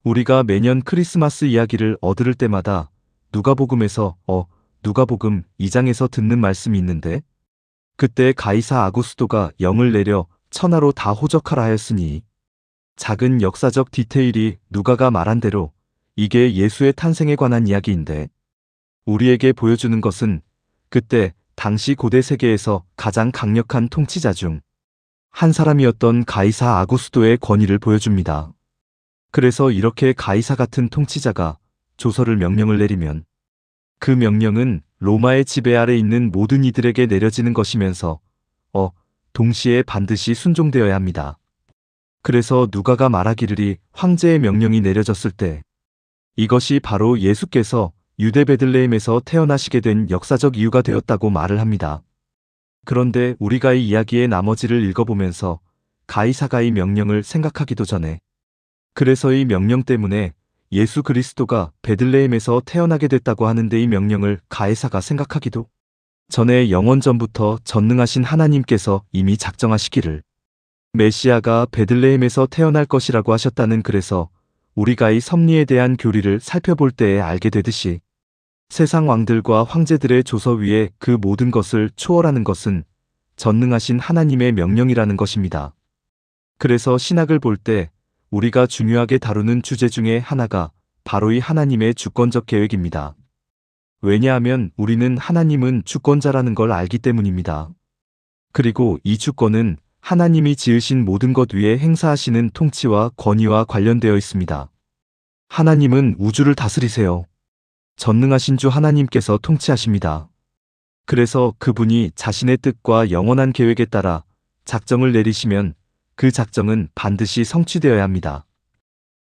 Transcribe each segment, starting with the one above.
우리가 매년 크리스마스 이야기를 얻을 때마다 누가복음에서 누가복음 2장에서 듣는 말씀이 있는데, 그때 가이사 아구스도가 영을 내려 천하로 다 호적하라 하였으니, 작은 역사적 디테일이 누가가 말한 대로 이게 예수의 탄생에 관한 이야기인데, 우리에게 보여주는 것은 그때 당시 고대 세계에서 가장 강력한 통치자 중 한 사람이었던 가이사 아구스도의 권위를 보여줍니다. 그래서 이렇게 가이사 같은 통치자가 조서를 명령을 내리면 그 명령은 로마의 지배 아래 있는 모든 이들에게 내려지는 것이면서 동시에 반드시 순종되어야 합니다. 그래서 누가가 말하기를 황제의 명령이 내려졌을 때 이것이 바로 예수께서 유대 베들레헴에서 태어나시게 된 역사적 이유가 되었다고 말을 합니다. 그런데 우리가 이 이야기의 나머지를 읽어보면서 가이사가 이 명령을 생각하기도 전에, 그래서 이 명령 때문에 예수 그리스도가 베들레헴에서 태어나게 됐다고 하는데 이 명령을 가이사가 생각하기도 전에 영원 전부터 전능하신 하나님께서 이미 작정하시기를 메시아가 베들레헴에서 태어날 것이라고 하셨다는, 그래서 우리가 이 섭리에 대한 교리를 살펴볼 때에 알게 되듯이 세상 왕들과 황제들의 조서 위에 그 모든 것을 초월하는 것은 전능하신 하나님의 명령이라는 것입니다. 그래서 신학을 볼 때 우리가 중요하게 다루는 주제 중에 하나가 바로 이 하나님의 주권적 계획입니다. 왜냐하면 우리는 하나님은 주권자라는 걸 알기 때문입니다. 그리고 이 주권은 하나님이 지으신 모든 것 위에 행사하시는 통치와 권위와 관련되어 있습니다. 하나님은 우주를 다스리세요. 전능하신 주 하나님께서 통치하십니다. 그래서 그분이 자신의 뜻과 영원한 계획에 따라 작정을 내리시면 그 작정은 반드시 성취되어야 합니다.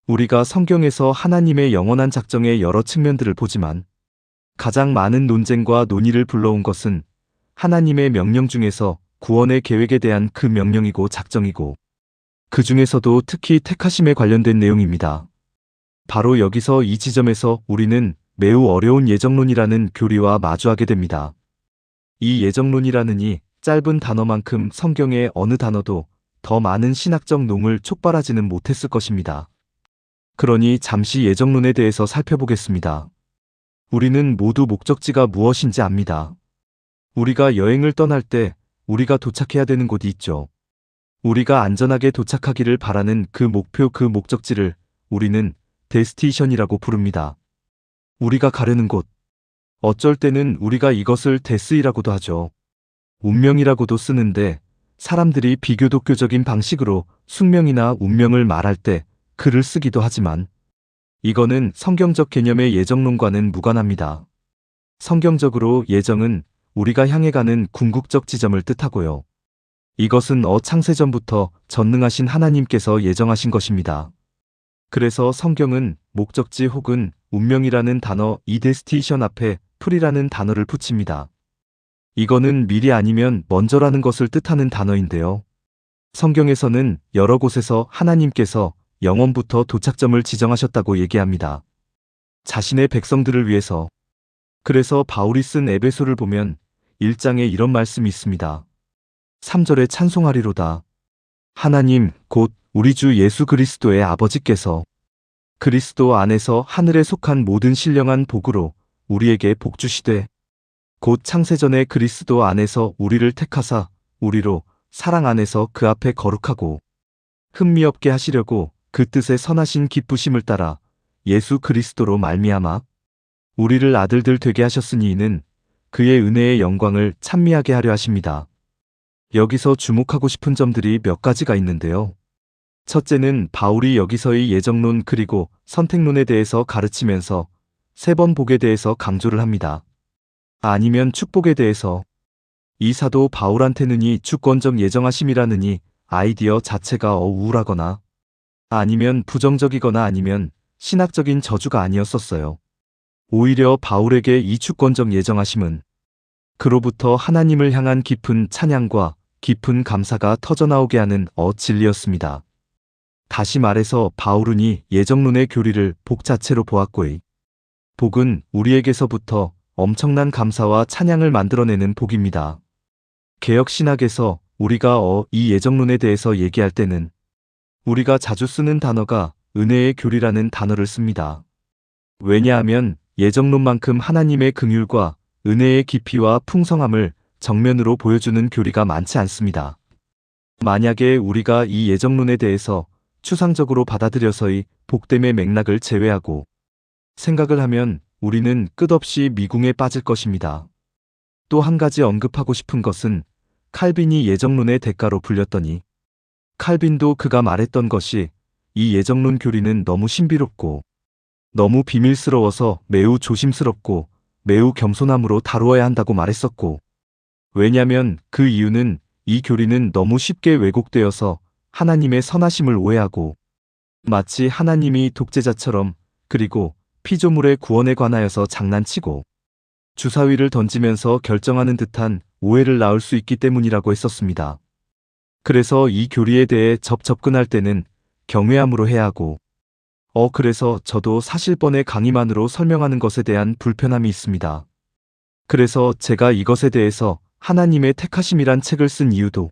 우리가 성경에서 하나님의 영원한 작정의 여러 측면들을 보지만 가장 많은 논쟁과 논의를 불러온 것은 하나님의 명령 중에서 구원의 계획에 대한 그 명령이고 작정이고, 그 중에서도 특히 택하심에 관련된 내용입니다. 바로 여기서 이 지점에서 우리는 매우 어려운 예정론이라는 교리와 마주하게 됩니다. 이 예정론이라는 이 짧은 단어만큼 성경의 어느 단어도 더 많은 신학적 농을 촉발하지는 못했을 것입니다. 그러니 잠시 예정론에 대해서 살펴보겠습니다. 우리는 모두 목적지가 무엇인지 압니다. 우리가 여행을 떠날 때 우리가 도착해야 되는 곳이 있죠. 우리가 안전하게 도착하기를 바라는 그 목표, 그 목적지를 우리는 데스티네이션이라고 부릅니다. 우리가 가려는 곳. 어쩔 때는 우리가 이것을 데스이라고도 하죠. 운명이라고도 쓰는데, 사람들이 비교독교적인 방식으로 숙명이나 운명을 말할 때 글을 쓰기도 하지만 이거는 성경적 개념의 예정론과는 무관합니다. 성경적으로 예정은 우리가 향해 가는 궁극적 지점을 뜻하고요. 이것은 창세전부터 전능하신 하나님께서 예정하신 것입니다. 그래서 성경은 목적지 혹은 운명이라는 단어 이 데스티네이션 앞에 풀이라는 단어를 붙입니다. 이거는 미리 아니면 먼저라는 것을 뜻하는 단어인데요. 성경에서는 여러 곳에서 하나님께서 영원부터 도착점을 지정하셨다고 얘기합니다. 자신의 백성들을 위해서. 그래서 바울이 쓴 에베소를 보면 1장에 이런 말씀이 있습니다. 3절에 찬송하리로다. 하나님 곧 우리 주 예수 그리스도의 아버지께서 그리스도 안에서 하늘에 속한 모든 신령한 복으로 우리에게 복 주시되, 곧 창세전에 그리스도 안에서 우리를 택하사 우리로 사랑 안에서 그 앞에 거룩하고 흠미없게 하시려고 그 뜻의 선하신 기쁘심을 따라 예수 그리스도로 말미암아 우리를 아들들 되게 하셨으니 이는 그의 은혜의 영광을 찬미하게 하려 하십니다. 여기서 주목하고 싶은 점들이 몇 가지가 있는데요. 첫째는 바울이 여기서의 예정론 그리고 선택론에 대해서 가르치면서 3번 복에 대해서 강조를 합니다. 아니면 축복에 대해서. 이 사도 바울한테는 이 주권적 예정하심이라는 이 아이디어 자체가 우울하거나 아니면 부정적이거나 아니면 신학적인 저주가 아니었었어요. 오히려 바울에게 이 주권적 예정하심은 그로부터 하나님을 향한 깊은 찬양과 깊은 감사가 터져나오게 하는 진리였습니다. 다시 말해서 바울은 이 예정론의 교리를 복 자체로 보았고, 이 복은 우리에게서부터 엄청난 감사와 찬양을 만들어내는 복입니다. 개혁신학에서 우리가 이 예정론에 대해서 얘기할 때는 우리가 자주 쓰는 단어가 은혜의 교리라는 단어를 씁니다. 왜냐하면 예정론만큼 하나님의 긍휼과 은혜의 깊이와 풍성함을 정면으로 보여주는 교리가 많지 않습니다. 만약에 우리가 이 예정론에 대해서 추상적으로 받아들여서의 복됨의 맥락을 제외하고 생각을 하면 우리는 끝없이 미궁에 빠질 것입니다. 또 한 가지 언급하고 싶은 것은 칼빈이 예정론의 대가로 불렸더니 칼빈도 그가 말했던 것이 이 예정론 교리는 너무 신비롭고 너무 비밀스러워서 매우 조심스럽고 매우 겸손함으로 다루어야 한다고 말했었고, 왜냐면 그 이유는 이 교리는 너무 쉽게 왜곡되어서 하나님의 선하심을 오해하고 마치 하나님이 독재자처럼 그리고 피조물의 구원에 관하여서 장난치고 주사위를 던지면서 결정하는 듯한 오해를 낳을 수 있기 때문이라고 했었습니다. 그래서 이 교리에 대해 접근할 때는 경외함으로 해야 하고 그래서 저도 사실번의 강의만으로 설명하는 것에 대한 불편함이 있습니다. 그래서 제가 이것에 대해서 하나님의 택하심이란 책을 쓴 이유도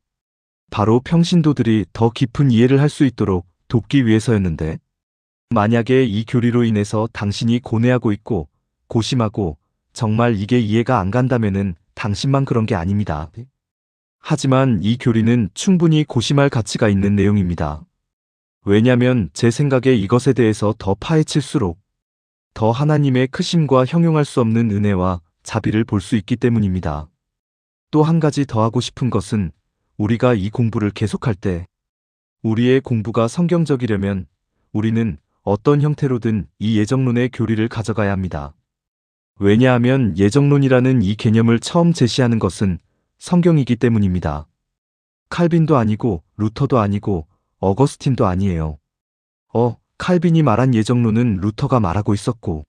바로 평신도들이 더 깊은 이해를 할 수 있도록 돕기 위해서였는데, 만약에 이 교리로 인해서 당신이 고뇌하고 있고 고심하고 정말 이게 이해가 안 간다면은 당신만 그런 게 아닙니다. 하지만 이 교리는 충분히 고심할 가치가 있는 내용입니다. 왜냐면 제 생각에 이것에 대해서 더 파헤칠수록 더 하나님의 크심과 형용할 수 없는 은혜와 자비를 볼 수 있기 때문입니다. 또 한 가지 더 하고 싶은 것은 우리가 이 공부를 계속할 때 우리의 공부가 성경적이려면 우리는 어떤 형태로든 이 예정론의 교리를 가져가야 합니다. 왜냐하면 예정론이라는 이 개념을 처음 제시하는 것은 성경이기 때문입니다. 칼빈도 아니고 루터도 아니고 어거스틴도 아니에요. 칼빈이 말한 예정론은 루터가 말하고 있었고,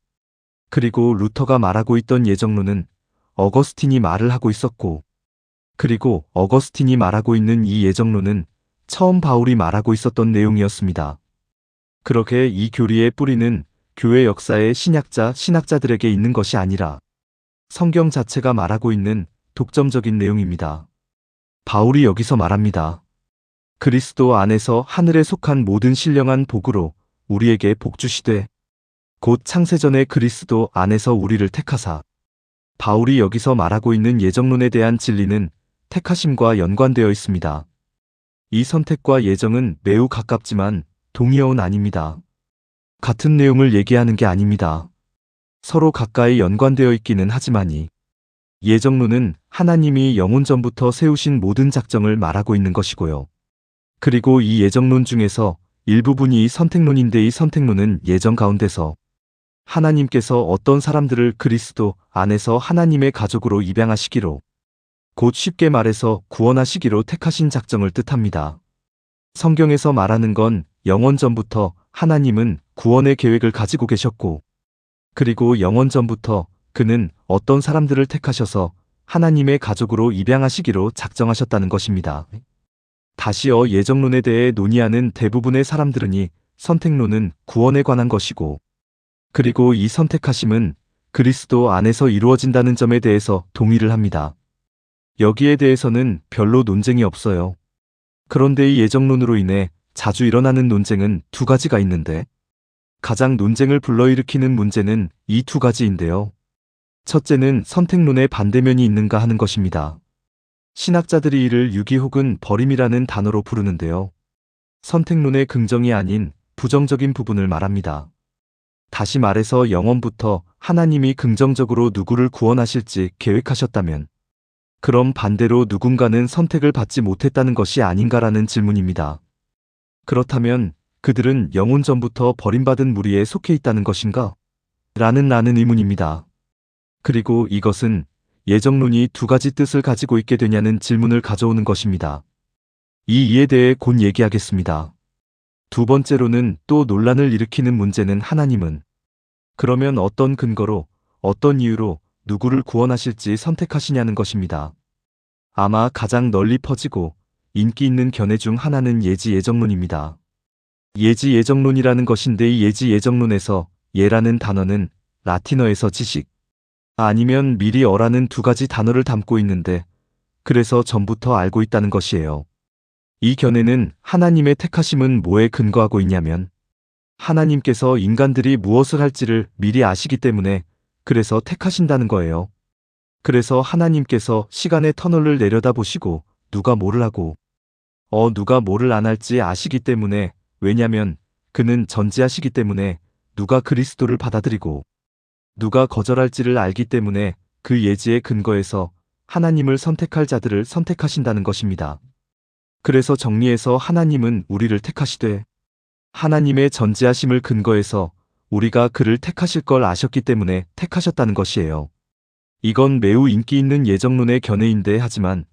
그리고 루터가 말하고 있던 예정론은 어거스틴이 말을 하고 있었고, 그리고 어거스틴이 말하고 있는 이 예정론은 처음 바울이 말하고 있었던 내용이었습니다. 그렇게 이 교리의 뿌리는 교회 역사의 신학자들에게 있는 것이 아니라 성경 자체가 말하고 있는 독점적인 내용입니다. 바울이 여기서 말합니다. 그리스도 안에서 하늘에 속한 모든 신령한 복으로 우리에게 복 주시되 곧 창세전에 그리스도 안에서 우리를 택하사. 바울이 여기서 말하고 있는 예정론에 대한 진리는 택하심과 연관되어 있습니다. 이 선택과 예정은 매우 가깝지만 동의어는 아닙니다. 같은 내용을 얘기하는 게 아닙니다. 서로 가까이 연관되어 있기는 하지만이 예정론은 하나님이 영원 전부터 세우신 모든 작정을 말하고 있는 것이고요. 그리고 이 예정론 중에서 일부분이 선택론인데 이 선택론은 예정 가운데서 하나님께서 어떤 사람들을 그리스도 안에서 하나님의 가족으로 입양하시기로, 곧 쉽게 말해서 구원하시기로 택하신 작정을 뜻합니다. 성경에서 말하는 건 영원 전부터 하나님은 구원의 계획을 가지고 계셨고, 그리고 영원 전부터 그는 어떤 사람들을 택하셔서 하나님의 가족으로 입양하시기로 작정하셨다는 것입니다. 다시어 예정론에 대해 논의하는 대부분의 사람들은 선택론은 구원에 관한 것이고, 그리고 이 선택하심은 그리스도 안에서 이루어진다는 점에 대해서 동의를 합니다. 여기에 대해서는 별로 논쟁이 없어요. 그런데 이 예정론으로 인해 자주 일어나는 논쟁은 두 가지가 있는데, 가장 논쟁을 불러일으키는 문제는 이 두 가지인데요. 첫째는 선택론의 반대면이 있는가 하는 것입니다. 신학자들이 이를 유기 혹은 버림이라는 단어로 부르는데요. 선택론의 긍정이 아닌 부정적인 부분을 말합니다. 다시 말해서 영원부터 하나님이 긍정적으로 누구를 구원하실지 계획하셨다면, 그럼 반대로 누군가는 선택을 받지 못했다는 것이 아닌가라는 질문입니다. 그렇다면 그들은 영원 전부터 버림받은 무리에 속해 있다는 것인가? 라는 의문입니다. 그리고 이것은 예정론이 두 가지 뜻을 가지고 있게 되냐는 질문을 가져오는 것입니다. 이 이에 대해 곧 얘기하겠습니다. 두 번째로는 또 논란을 일으키는 문제는 하나님은 그러면 어떤 근거로, 어떤 이유로 누구를 구원하실지 선택하시냐는 것입니다. 아마 가장 널리 퍼지고 인기 있는 견해 중 하나는 예지 예정론입니다. 예지 예정론이라는 것인데 이 예지 예정론에서 예라는 단어는 라틴어에서 지식, 아니면 미리 어라는 두 가지 단어를 담고 있는데, 그래서 전부터 알고 있다는 것이에요. 이 견해는 하나님의 택하심은 뭐에 근거하고 있냐면 하나님께서 인간들이 무엇을 할지를 미리 아시기 때문에 그래서 택하신다는 거예요. 그래서 하나님께서 시간의 터널을 내려다보시고 누가 뭐를 하고 누가 뭐를 안 할지 아시기 때문에, 왜냐면 그는 전지하시기 때문에 누가 그리스도를 받아들이고 누가 거절할지를 알기 때문에 그 예지에 근거해서 하나님을 선택할 자들을 선택하신다는 것입니다. 그래서 정리해서 하나님은 우리를 택하시되 하나님의 전지하심을 근거해서 우리가 그를 택하실 걸 아셨기 때문에 택하셨다는 것이에요. 이건 매우 인기 있는 예정론의 견해인데, 하지만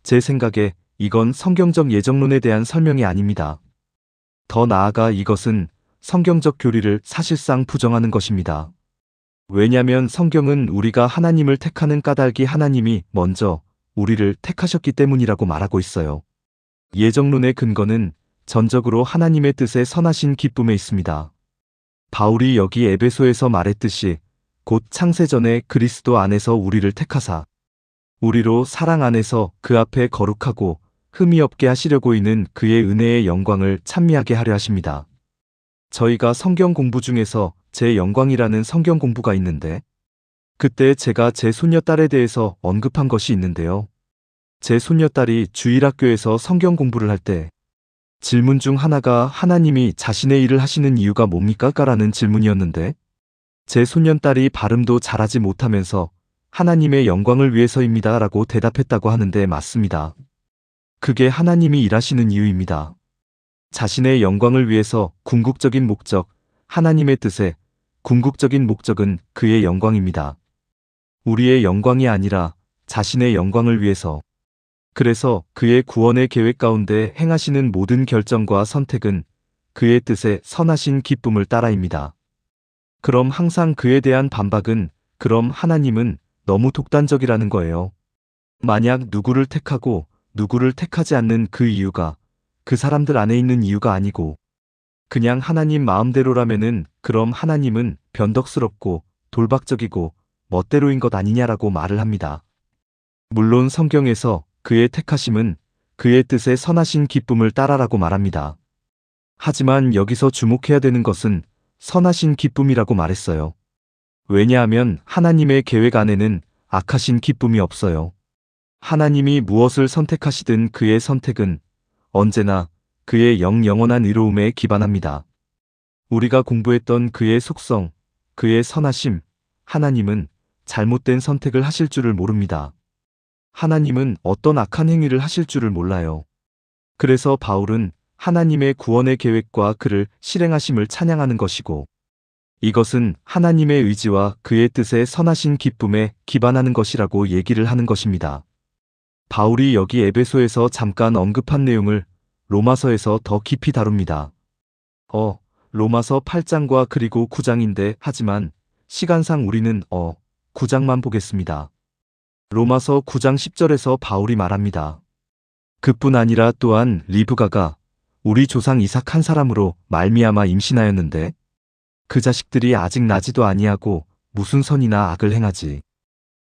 제 생각에 이건 성경적 예정론에 대한 설명이 아닙니다. 더 나아가 이것은 성경적 교리를 사실상 부정하는 것입니다. 왜냐하면 성경은 우리가 하나님을 택하는 까닭이 하나님이 먼저 우리를 택하셨기 때문이라고 말하고 있어요. 예정론의 근거는 전적으로 하나님의 뜻에 선하신 기쁨에 있습니다. 바울이 여기 에베소에서 말했듯이 곧 창세전에 그리스도 안에서 우리를 택하사 우리로 사랑 안에서 그 앞에 거룩하고 흠이 없게 하시려고 있는 그의 은혜의 영광을 찬미하게 하려 하십니다. 저희가 성경 공부 중에서 제 영광이라는 성경 공부가 있는데, 그때 제가 제 손녀딸에 대해서 언급한 것이 있는데요. 제 손녀딸이 주일학교에서 성경 공부를 할 때 질문 중 하나가 하나님이 자신의 일을 하시는 이유가 뭡니까? 라는 질문이었는데, 제 손녀딸이 발음도 잘하지 못하면서 하나님의 영광을 위해서입니다 라고 대답했다고 하는데 맞습니다. 그게 하나님이 일하시는 이유입니다. 자신의 영광을 위해서 궁극적인 목적, 하나님의 뜻에 궁극적인 목적은 그의 영광입니다. 우리의 영광이 아니라 자신의 영광을 위해서. 그래서 그의 구원의 계획 가운데 행하시는 모든 결정과 선택은 그의 뜻에 선하신 기쁨을 따라입니다. 그럼 항상 그에 대한 반박은 그럼 하나님은 너무 독단적이라는 거예요. 만약 누구를 택하고 누구를 택하지 않는 그 이유가 그 사람들 안에 있는 이유가 아니고 그냥 하나님 마음대로라면은 그럼 하나님은 변덕스럽고 돌박적이고 멋대로인 것 아니냐라고 말을 합니다. 물론 성경에서 그의 택하심은 그의 뜻에 선하신 기쁨을 따라라고 말합니다. 하지만 여기서 주목해야 되는 것은 선하신 기쁨이라고 말했어요. 왜냐하면 하나님의 계획 안에는 악하신 기쁨이 없어요. 하나님이 무엇을 선택하시든 그의 선택은 언제나 그의 영원한 의로움에 기반합니다. 우리가 공부했던 그의 속성, 그의 선하심, 하나님은 잘못된 선택을 하실 줄을 모릅니다. 하나님은 어떤 악한 행위를 하실 줄을 몰라요. 그래서 바울은 하나님의 구원의 계획과 그를 실행하심을 찬양하는 것이고, 이것은 하나님의 의지와 그의 뜻에 선하신 기쁨에 기반하는 것이라고 얘기를 하는 것입니다. 바울이 여기 에베소에서 잠깐 언급한 내용을 로마서에서 더 깊이 다룹니다. 로마서 8장과 그리고 9장인데, 하지만 시간상 우리는 9장만 보겠습니다. 로마서 9장 10절에서 바울이 말합니다. 그뿐 아니라 또한 리브가가 우리 조상 이삭 한 사람으로 말미암아 임신하였는데 그 자식들이 아직 나지도 아니하고 무슨 선이나 악을 행하지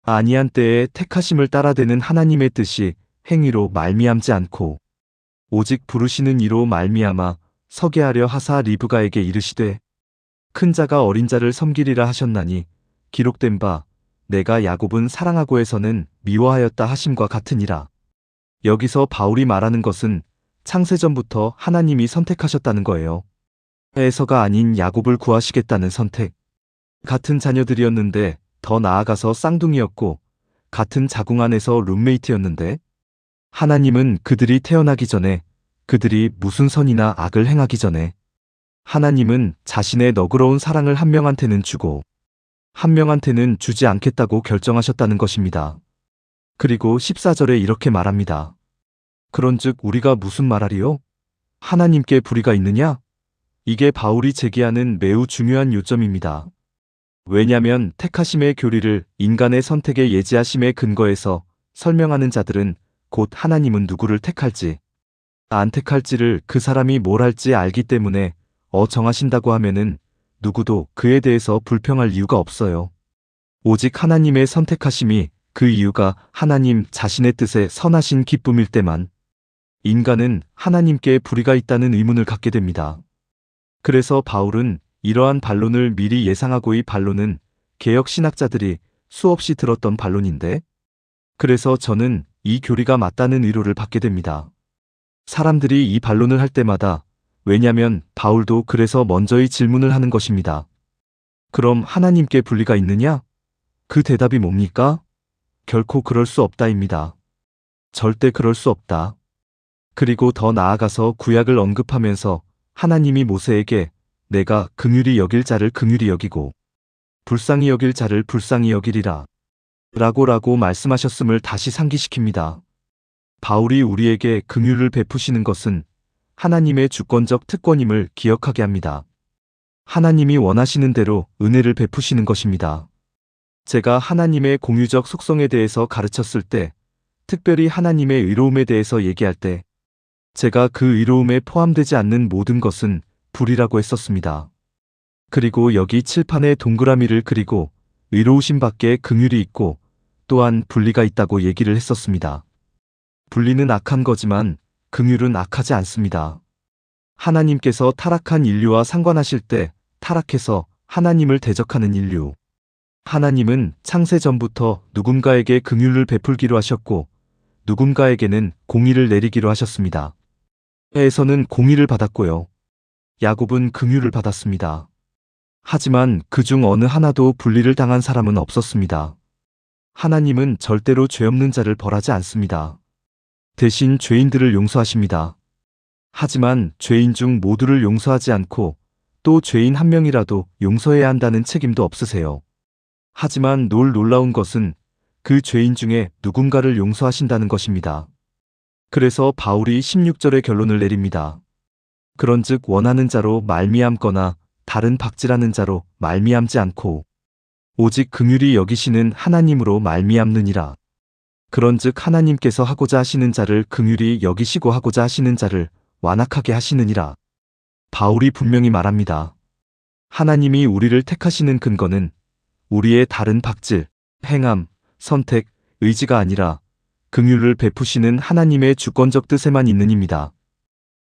아니한 때에 택하심을 따라되는 하나님의 뜻이 행위로 말미암지 않고 오직 부르시는 이로 말미암아 서게 하려 하사 리브가에게 이르시되 큰 자가 어린 자를 섬기리라 하셨나니 기록된 바 내가 야곱은 사랑하고 해서는 미워하였다 하심과 같으니라. 여기서 바울이 말하는 것은 창세전부터 하나님이 선택하셨다는 거예요. 에서가 아닌 야곱을 구하시겠다는 선택. 같은 자녀들이었는데 더 나아가서 쌍둥이였고 같은 자궁 안에서 룸메이트였는데 하나님은 그들이 태어나기 전에 그들이 무슨 선이나 악을 행하기 전에 하나님은 자신의 너그러운 사랑을 한 명한테는 주고 한 명한테는 주지 않겠다고 결정하셨다는 것입니다. 그리고 14절에 이렇게 말합니다. 그런즉 우리가 무슨 말하리요? 하나님께 불의가 있느냐? 이게 바울이 제기하는 매우 중요한 요점입니다. 왜냐하면 택하심의 교리를 인간의 선택에 예지하심에 근거해서 설명하는 자들은 곧 하나님은 누구를 택할지 안 택할지를 그 사람이 뭘 할지 알기 때문에 정하신다고 하면은 누구도 그에 대해서 불평할 이유가 없어요. 오직 하나님의 선택하심이 그 이유가 하나님 자신의 뜻에 선하신 기쁨일 때만 인간은 하나님께 불의가 있다는 의문을 갖게 됩니다. 그래서 바울은 이러한 반론을 미리 예상하고, 이 반론은 개역 신학자들이 수없이 들었던 반론인데, 그래서 저는 이 교리가 맞다는 위로를 받게 됩니다. 사람들이 이 반론을 할 때마다, 왜냐면 바울도 그래서 먼저 이 질문을 하는 것입니다. 그럼 하나님께 분리가 있느냐? 그 대답이 뭡니까? 결코 그럴 수 없다입니다. 절대 그럴 수 없다. 그리고 더 나아가서 구약을 언급하면서 하나님이 모세에게 내가 긍휼히 여길 자를 긍휼히 여기고 불쌍히 여길 자를 불쌍히 여기리라 라고 말씀하셨음을 다시 상기시킵니다. 바울이 우리에게 긍휼을 베푸시는 것은 하나님의 주권적 특권임을 기억하게 합니다. 하나님이 원하시는 대로 은혜를 베푸시는 것입니다. 제가 하나님의 공유적 속성에 대해서 가르쳤을 때, 특별히 하나님의 의로움에 대해서 얘기할 때, 제가 그 의로움에 포함되지 않는 모든 것은 불이라고 했었습니다. 그리고 여기 칠판에 동그라미를 그리고 의로우심 밖에 긍휼이 있고 또한 분리가 있다고 얘기를 했었습니다. 분리는 악한 거지만 긍휼은 악하지 않습니다. 하나님께서 타락한 인류와 상관하실 때 타락해서 하나님을 대적하는 인류. 하나님은 창세 전부터 누군가에게 긍휼을 베풀기로 하셨고 누군가에게는 공의를 내리기로 하셨습니다. 에서는 공의를 받았고요. 야곱은 긍휼을 받았습니다. 하지만 그중 어느 하나도 분리를 당한 사람은 없었습니다. 하나님은 절대로 죄 없는 자를 벌하지 않습니다. 대신 죄인들을 용서하십니다. 하지만 죄인 중 모두를 용서하지 않고 또 죄인 한 명이라도 용서해야 한다는 책임도 없으세요. 하지만 놀라운 것은 그 죄인 중에 누군가를 용서하신다는 것입니다. 그래서 바울이 16절의 결론을 내립니다. 그런즉 원하는 자로 말미암거나 다른 박질하는 자로 말미암지 않고 오직 긍휼히 여기시는 하나님으로 말미암느니라. 그런즉 하나님께서 하고자 하시는 자를 긍휼히 여기시고 하고자 하시는 자를 완악하게 하시느니라. 바울이 분명히 말합니다. 하나님이 우리를 택하시는 근거는 우리의 다른 박질, 행함, 선택, 의지가 아니라 긍휼을 베푸시는 하나님의 주권적 뜻에만 있는입니다.